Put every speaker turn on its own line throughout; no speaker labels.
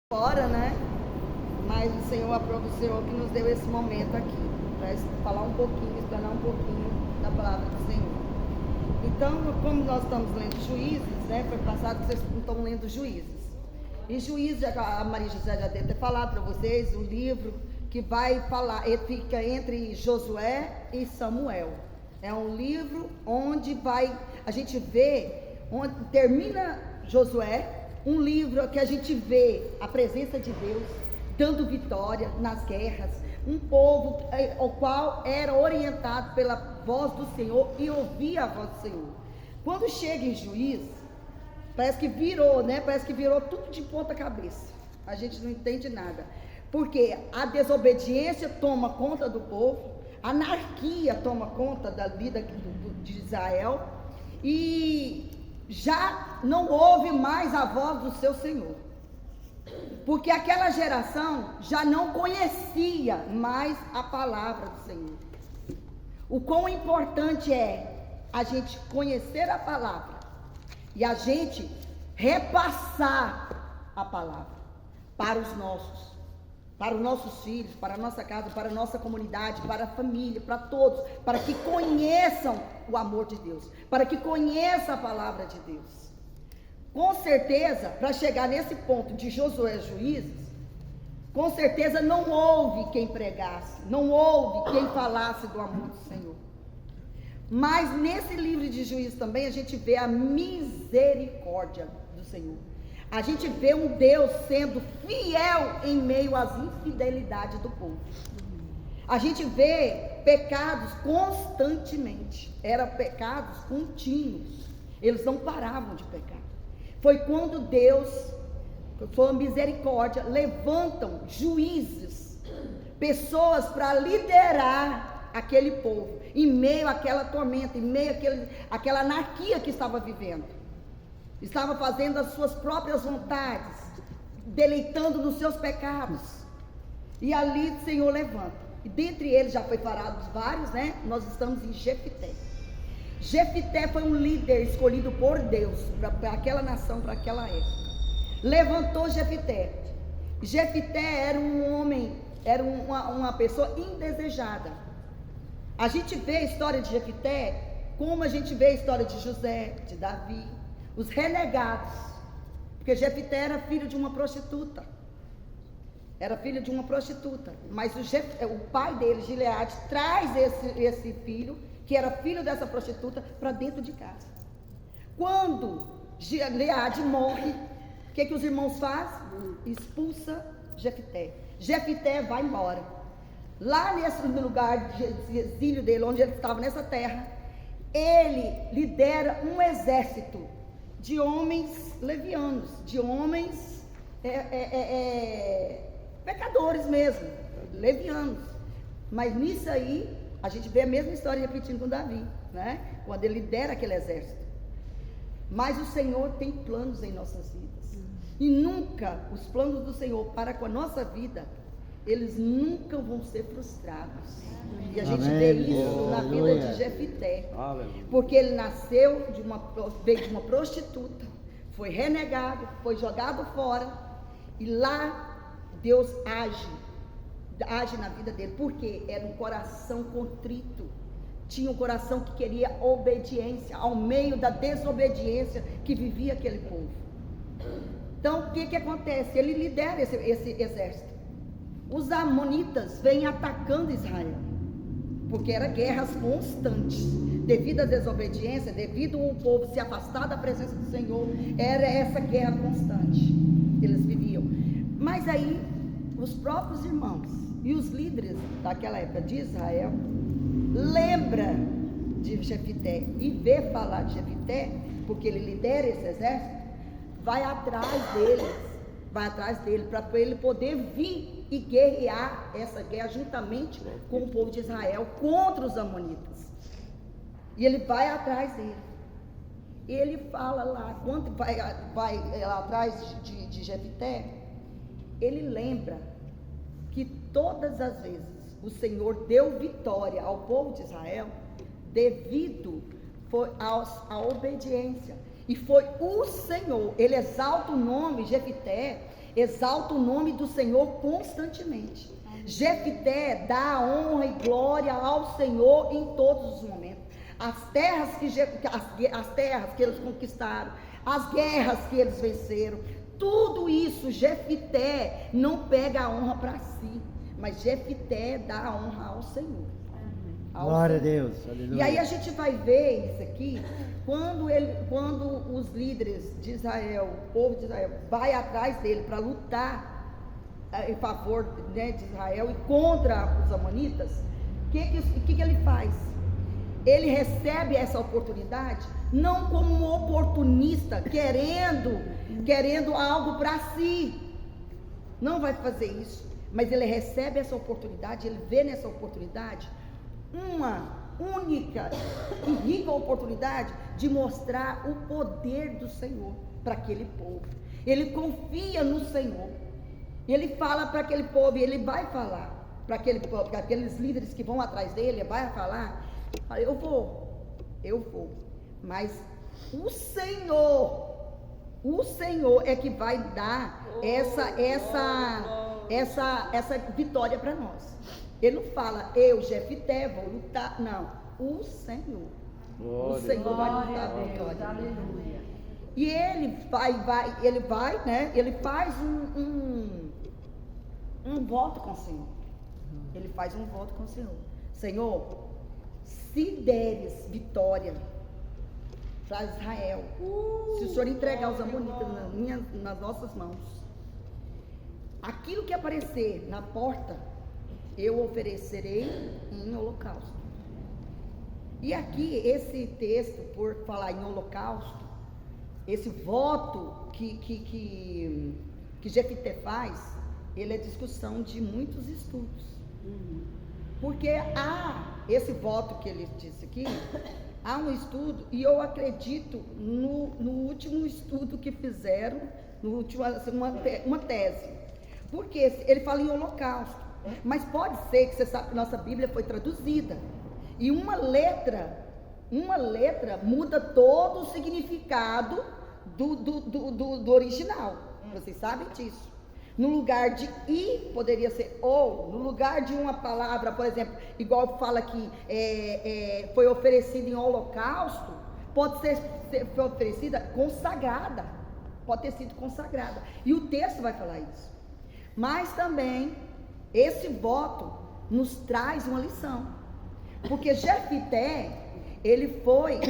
Fora, né? Mas o Senhor aprova o Senhor que nos deu esse momento aqui, para falar um pouquinho, explanar um pouquinho da palavra do Senhor. Então, como nós estamos lendo Juízes, né? Foi passado que vocês não estão lendo Juízes. E Juízes, a Maria José já deve ter falado para vocês, o livro que vai falar, ele fica entre Josué e Samuel. É um livro onde a gente vê, onde termina Josué, um livro que a gente vê a presença de Deus dando vitória nas guerras, um povo o qual era orientado pela voz do Senhor e ouvia a voz do Senhor. Quando chega em Juízes, parece que virou, né? Parece que virou tudo de ponta cabeça. A gente não entende nada, porque a desobediência toma conta do povo, a anarquia toma conta da vida de Israel, e já não ouve mais a voz do seu Senhor, porque aquela geração já não conhecia mais a palavra do Senhor. O quão importante é a gente conhecer a palavra e a gente repassar a palavra para os nossos filhos, para a nossa casa, para a nossa comunidade, para a família, para todos, para que conheçam o amor de Deus, para que conheçam a palavra de Deus. Com certeza, para chegar nesse ponto de Josué Juízes, com certeza não houve quem pregasse, não houve quem falasse do amor do Senhor. Mas nesse livro de Juízes também a gente vê a misericórdia do Senhor. A gente vê um Deus sendo fiel em meio às infidelidades do povo. A gente vê pecados constantemente, eram pecados contínuos, eles não paravam de pecar. Foi quando Deus, por sua misericórdia, levantam juízes, pessoas para liderar aquele povo, em meio àquela tormenta, em meio àquela anarquia que estava vivendo. Estava fazendo as suas próprias vontades, deleitando nos seus pecados. E ali o Senhor levanta. E dentre eles já foi falados vários, né? Nós estamos em Jefté. Jefté foi um líder escolhido por Deus para aquela nação, para aquela época. Levantou Jefté. Jefté era um homem, era uma pessoa indesejada. A gente vê a história de Jefté como a gente vê a história de José, de Davi, os renegados, porque Jefté era filho de uma prostituta. Era filho de uma prostituta. Mas o pai dele, Gileade, traz esse filho, que era filho dessa prostituta, para dentro de casa. Quando Gileade morre, o que os irmãos fazem? Expulsa Jefté. Jefté vai embora. Lá nesse lugar de exílio dele, onde ele estava nessa terra, ele lidera um exército de homens levianos, de homens pecadores mesmo, levianos. Mas nisso aí, a gente vê a mesma história repetindo com Davi, né? Quando ele lidera aquele exército. Mas o Senhor tem planos em nossas vidas. E nunca, os planos do Senhor para com a nossa vida, eles nunca vão ser frustrados. E a gente vê isso na vida de Jefté. Porque ele nasceu veio de uma prostituta, foi renegado, foi jogado fora, e lá Deus age na vida dele, porque era um coração contrito, tinha um coração que queria obediência, ao meio da desobediência que vivia aquele povo. Então o que acontece? Ele lidera esse exército. Os amonitas vêm atacando Israel, porque eram guerras constantes, devido à desobediência, devido ao povo se afastar da presença do Senhor, era essa guerra constante, eles viviam. Mas aí, os próprios irmãos e os líderes daquela época de Israel, lembra de Jefté e vê falar de Jefté, porque ele lidera esse exército, vai atrás dele, para ele poder vir e guerrear essa guerra juntamente com o povo de Israel contra os amonitas. E ele vai atrás dele. Ele fala lá, quando vai lá atrás de Jefté, ele lembra que todas as vezes o Senhor deu vitória ao povo de Israel devido à obediência. E foi o Senhor, ele exalta o nome Jefté, exalta o nome do Senhor constantemente. Jefté dá honra e glória ao Senhor em todos os momentos. As terras que eles conquistaram, as guerras que eles venceram, tudo isso Jefté não pega a honra para si, mas Jefté dá a honra ao Senhor.
Glória a Deus, aleluia.
E aí a gente vai ver isso aqui, quando os líderes de Israel, o povo de Israel, vai atrás dele para lutar em favor, né, de Israel e contra os amonitas, o que ele faz? Ele recebe essa oportunidade não como um oportunista querendo algo para si, não vai fazer isso, mas ele recebe essa oportunidade, ele vê nessa oportunidade uma única e rica oportunidade de mostrar o poder do Senhor para aquele povo. Ele confia no Senhor, ele fala para aquele povo, e ele vai falar para aqueles líderes que vão atrás dele, vai falar: eu vou, mas o Senhor é que vai dar essa vitória para nós. Ele não fala, eu, Jefté, vou lutar. Não, o Senhor. O Senhor vai lutar a vitória.
Aleluia.
E ele vai, né? Ele faz um voto com o Senhor. Ele faz um voto com o Senhor. Senhor, se deres vitória para Israel, se o Senhor entregar os amonitas nas nossas mãos, aquilo que aparecer na porta, eu oferecerei em holocausto. E aqui, esse texto, por falar em holocausto, esse voto que Jefté faz, ele é discussão de muitos estudos. Porque há esse voto que ele disse aqui, há um estudo, e eu acredito no último estudo que fizeram, uma tese. Porque ele fala em holocausto. Mas pode ser que você sabe que nossa Bíblia foi traduzida e uma letra muda todo o significado do original. Vocês sabem disso. No lugar de i poderia ser ou, no lugar de uma palavra, por exemplo, igual fala que foi oferecida em holocausto, pode ser foi oferecida consagrada, pode ter sido consagrada. E o texto vai falar isso. Mas também esse voto nos traz uma lição, porque Jefté, ele foi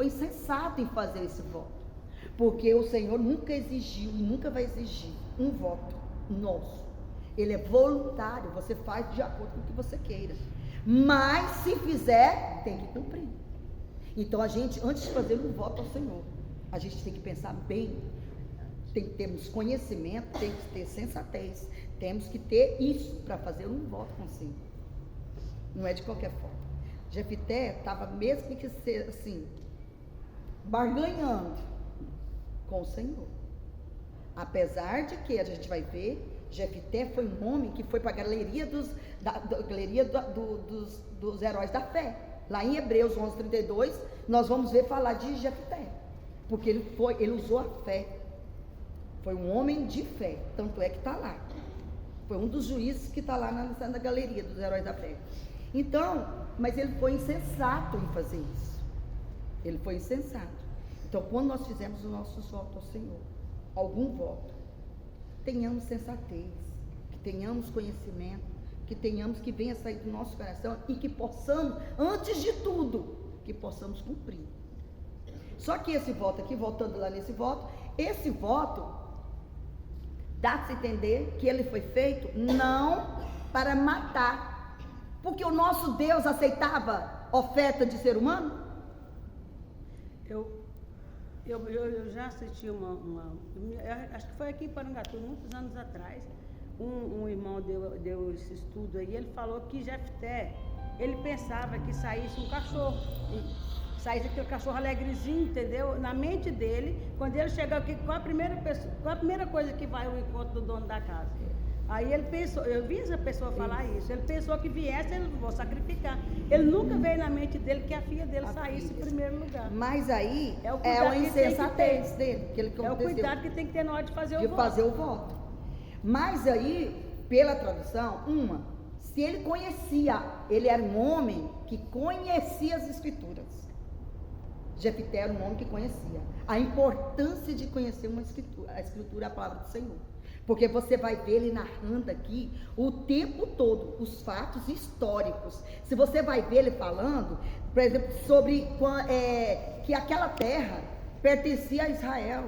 insensato em fazer esse voto, porque o Senhor nunca exigiu e nunca vai exigir um voto nosso. Ele é voluntário, você faz de acordo com o que você queira, mas se fizer, tem que cumprir. Então a gente, antes de fazer um voto ao Senhor, a gente tem que pensar bem, tem que termos conhecimento, tem que ter sensatez, temos que ter isso para fazer um voto com o Senhor. Não é de qualquer forma. Jefté estava mesmo que ser assim, barganhando com o Senhor. Apesar de que a gente vai ver, Jefté foi um homem que foi para a galeria dos heróis da fé. Lá em Hebreus 11:32, nós vamos ver falar de Jefté, porque ele usou a fé. Foi um homem de fé, tanto é que está lá. Foi um dos juízes que está lá na galeria dos heróis da fé. Então, mas ele foi insensato em fazer isso. Ele foi insensato. Então, quando nós fizermos os nossos votos ao Senhor, algum voto, tenhamos sensatez, que tenhamos conhecimento, que tenhamos, que venha sair do nosso coração e que possamos, antes de tudo, que possamos cumprir. Só que esse voto aqui, voltando lá nesse voto, esse voto dá-se a entender que ele foi feito não para matar, porque o nosso Deus aceitava oferta de ser humano?
Eu já assisti acho que foi aqui em Parangatu, muitos anos atrás, um irmão deu esse estudo aí, ele falou que Jefté, ele pensava que saísse um cachorro, saísse aquele cachorro alegrezinho, entendeu? Na mente dele, quando ele chega aqui, qual a primeira coisa que vai ao encontro do dono da casa? Aí ele pensou, eu vi essa pessoa falar isso, ele pensou que viesse, ele vou sacrificar. Ele nunca veio na mente dele que a filha dele saísse em primeiro lugar.
Mas aí
É o
é
cuidado
uma
que tem que
insensatez
ter.
dele, que ele
É o
aconteceu.
cuidado que tem que ter na hora de fazer o
De
voto.
fazer o voto. Mas aí, pela tradução, se ele conhecia, ele era um homem que conhecia as escrituras. Jefté era um homem que conhecia a importância de conhecer uma escritura, a escritura é a palavra do Senhor. Porque você vai ver ele narrando aqui o tempo todo os fatos históricos. Se você vai ver ele falando, por exemplo, sobre que aquela terra pertencia a Israel.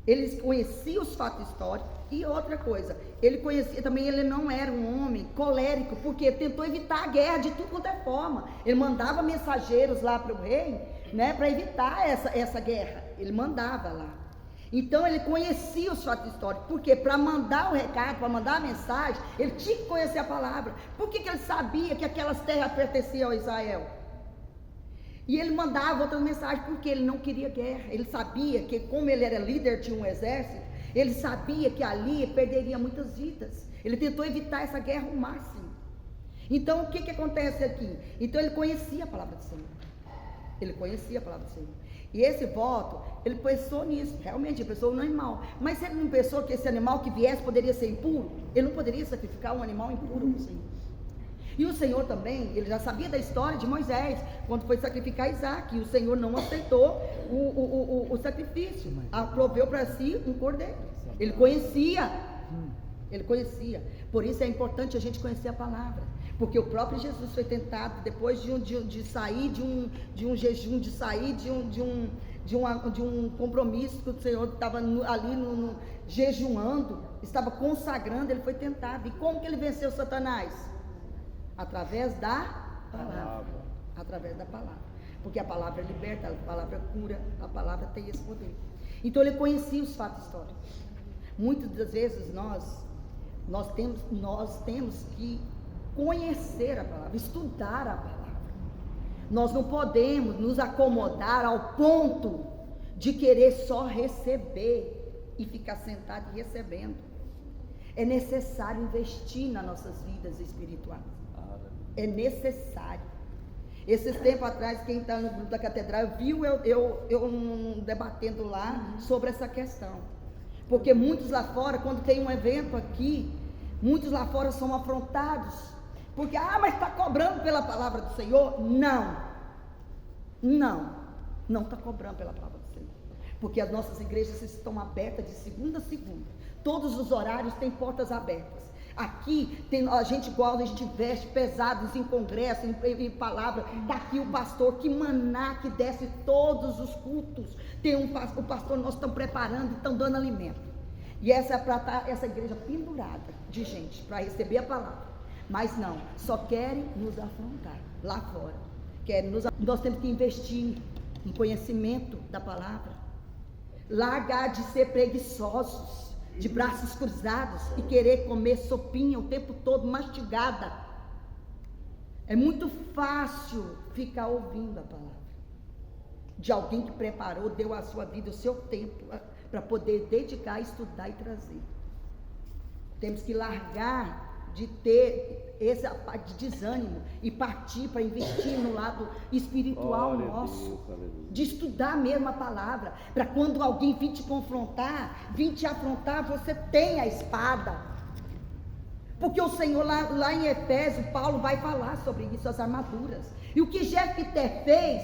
Eles conheciam os fatos históricos. E outra coisa, ele conhecia também, ele não era um homem colérico, porque tentou evitar a guerra de tudo quanto é forma. Ele mandava mensageiros lá para o rei, né, para evitar essa guerra. Ele mandava lá. Então ele conhecia os fatos históricos, porque para mandar o recado, para mandar a mensagem, ele tinha que conhecer a palavra. Por que ele sabia que aquelas terras pertenciam a Israel? E ele mandava outras mensagens, porque ele não queria guerra. Ele sabia que, como ele era líder de um exército, ele sabia que ali perderia muitas vidas. Ele tentou evitar essa guerra ao máximo. Então o que acontece aqui? Então ele conhecia a palavra do Senhor. Ele conhecia a palavra do Senhor. E esse voto, ele pensou nisso, realmente, ele pensou no animal. Mas se ele não pensou que esse animal que viesse poderia ser impuro, ele não poderia sacrificar um animal impuro ao Senhor. E o Senhor também, ele já sabia da história de Moisés, quando foi sacrificar Isaac, e o Senhor não aceitou o sacrifício, proveu para si um cordeiro. Ele conhecia, por isso é importante a gente conhecer a palavra, porque o próprio Jesus foi tentado, depois de sair de um jejum, de sair de um compromisso que o Senhor estava ali jejuando, estava consagrando, ele foi tentado. E como que ele venceu Satanás? Através da palavra. Através da palavra. Porque a palavra liberta, a palavra cura, a palavra tem esse poder. Então ele conhecia os fatos históricos. Muitas das vezes nós temos que conhecer a palavra, estudar a palavra. Nós não podemos nos acomodar ao ponto de querer só receber e ficar sentado e recebendo. É necessário investir nas nossas vidas espirituais. É necessário. Esses tempos atrás, quem está no grupo da catedral viu eu debatendo lá sobre essa questão. Porque muitos lá fora, quando tem um evento aqui, muitos lá fora são afrontados. Porque, mas está cobrando pela palavra do Senhor? Não está cobrando pela palavra do Senhor. Porque as nossas igrejas estão abertas de segunda a segunda. Todos os horários têm portas abertas. Aqui a gente veste pesados em congresso, em palavra. Está aqui o pastor, que maná que desce todos os cultos. O pastor, nós estamos preparando e estamos dando alimento. E essa é para estar essa igreja pendurada de gente para receber a palavra. Mas não, só querem nos afrontar lá fora. Nós temos que investir em conhecimento da palavra. Largar de ser preguiçosos, de braços cruzados e querer comer sopinha o tempo todo, mastigada. É muito fácil ficar ouvindo a palavra de alguém que preparou, deu a sua vida, o seu tempo para poder dedicar, estudar e trazer. Temos que largar de ter esse de desânimo e partir para investir no lado espiritual nosso, de estudar mesmo a palavra, para quando alguém vir te confrontar, vir te afrontar, você tem a espada. Porque o Senhor lá em Efésios, Paulo vai falar sobre isso, as armaduras. E o que Jefté fez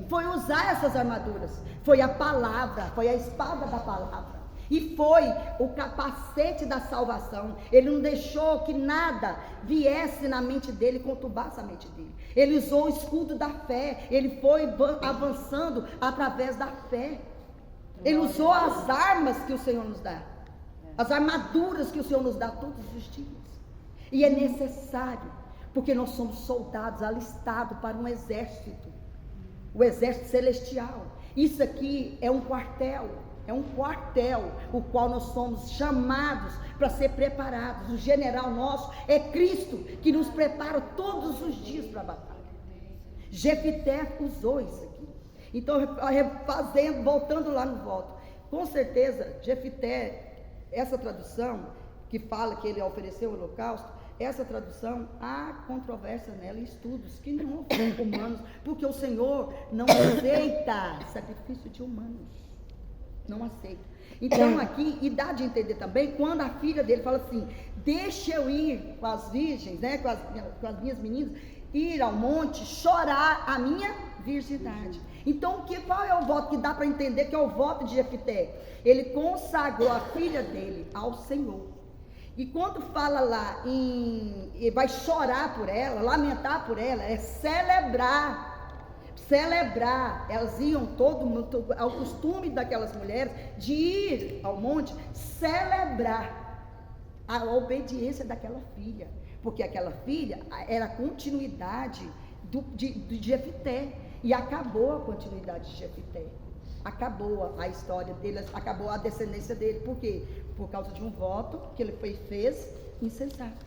foi usar essas armaduras, foi a palavra, foi a espada da palavra. E foi o capacete da salvação. Ele não deixou que nada viesse na mente dele, conturbasse a mente dele. Ele usou o escudo da fé. Ele foi avançando através da fé. Ele usou as armas que o Senhor nos dá. As armaduras que o Senhor nos dá todos os dias. E é necessário, porque nós somos soldados alistados para um exército. O exército celestial. Isso aqui é um quartel. É um quartel, o qual nós somos chamados para ser preparados. O general nosso é Cristo, que nos prepara todos os dias para a batalha. Jefté usou isso aqui. Então, voltando lá no voto, com certeza, Jefté, essa tradução, que fala que ele ofereceu o holocausto, essa tradução, há controvérsia nela e estudos que não são humanos, porque o Senhor não aceita sacrifício de humanos. Não aceita. Então aqui, e dá de entender também, quando a filha dele fala assim, deixa eu ir com as virgens, né, com as minhas meninas, ir ao monte, chorar a minha virgindade. Então, qual é o voto que dá para entender que é o voto de Jefté? Ele consagrou a filha dele ao Senhor. E quando fala lá vai chorar por ela, lamentar por ela, é celebrar. Elas iam ao costume daquelas mulheres de ir ao monte celebrar a obediência daquela filha, porque aquela filha era a continuidade de Jefté, e acabou a continuidade de Jefté, acabou a história dele, acabou a descendência dele. Por quê? Por causa de um voto que ele fez insensato.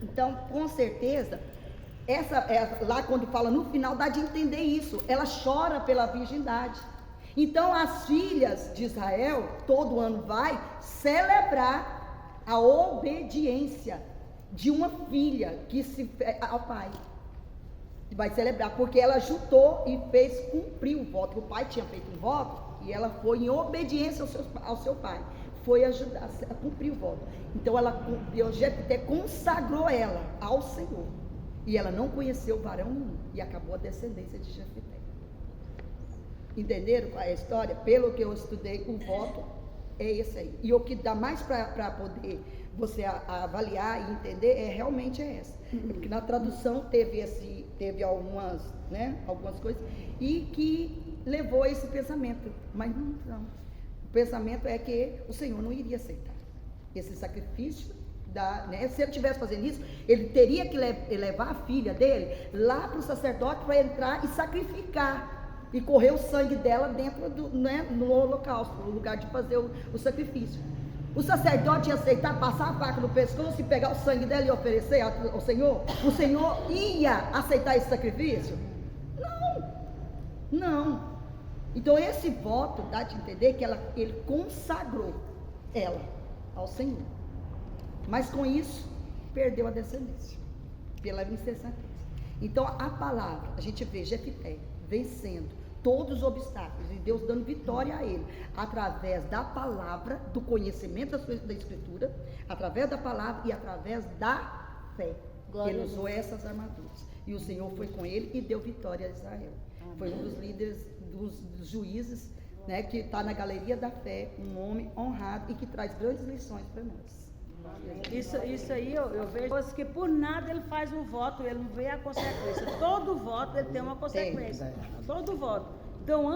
Então, com certeza, lá quando fala no final, dá de entender isso. Ela chora pela virgindade. Então, as filhas de Israel, todo ano vai celebrar a obediência de uma filha ao pai. Vai celebrar, porque ela juntou e fez cumprir o voto. O pai tinha feito um voto e ela foi em obediência ao seu pai. Foi ajudar a cumprir o voto. Então, Jefté consagrou ela ao Senhor. E ela não conheceu varão nenhum. E acabou a descendência de Jefté. Entenderam qual é a história? Pelo que eu estudei, o voto é esse aí. E o que dá mais para poder você avaliar e entender realmente essa. Porque na tradução teve algumas coisas e que levou a esse pensamento. Mas não. O pensamento é que o Senhor não iria aceitar esse sacrifício. Se ele estivesse fazendo isso, ele teria que levar a filha dele lá para o sacerdote para entrar e sacrificar e correr o sangue dela dentro no holocausto, no lugar de fazer o sacrifício. O sacerdote ia aceitar passar a faca no pescoço e pegar o sangue dela e oferecer ao Senhor? O Senhor ia aceitar esse sacrifício? Não. Então esse voto dá de entender que ele consagrou ela ao Senhor. Mas com isso, perdeu a descendência, pela insensatez. Então a palavra, a gente vê Jefté vencendo todos os obstáculos e Deus dando vitória a ele, através da palavra, do conhecimento da Escritura, através da palavra e através da fé. Ele usou essas armaduras. E o Senhor foi com ele e deu vitória a Israel. Amém. Foi um dos líderes, dos juízes, que está na galeria da fé, um homem honrado e que traz grandes lições para nós.
Isso aí eu vejo que por nada ele faz um voto, ele não vê a consequência. Todo voto ele tem uma consequência. Todo voto. Então,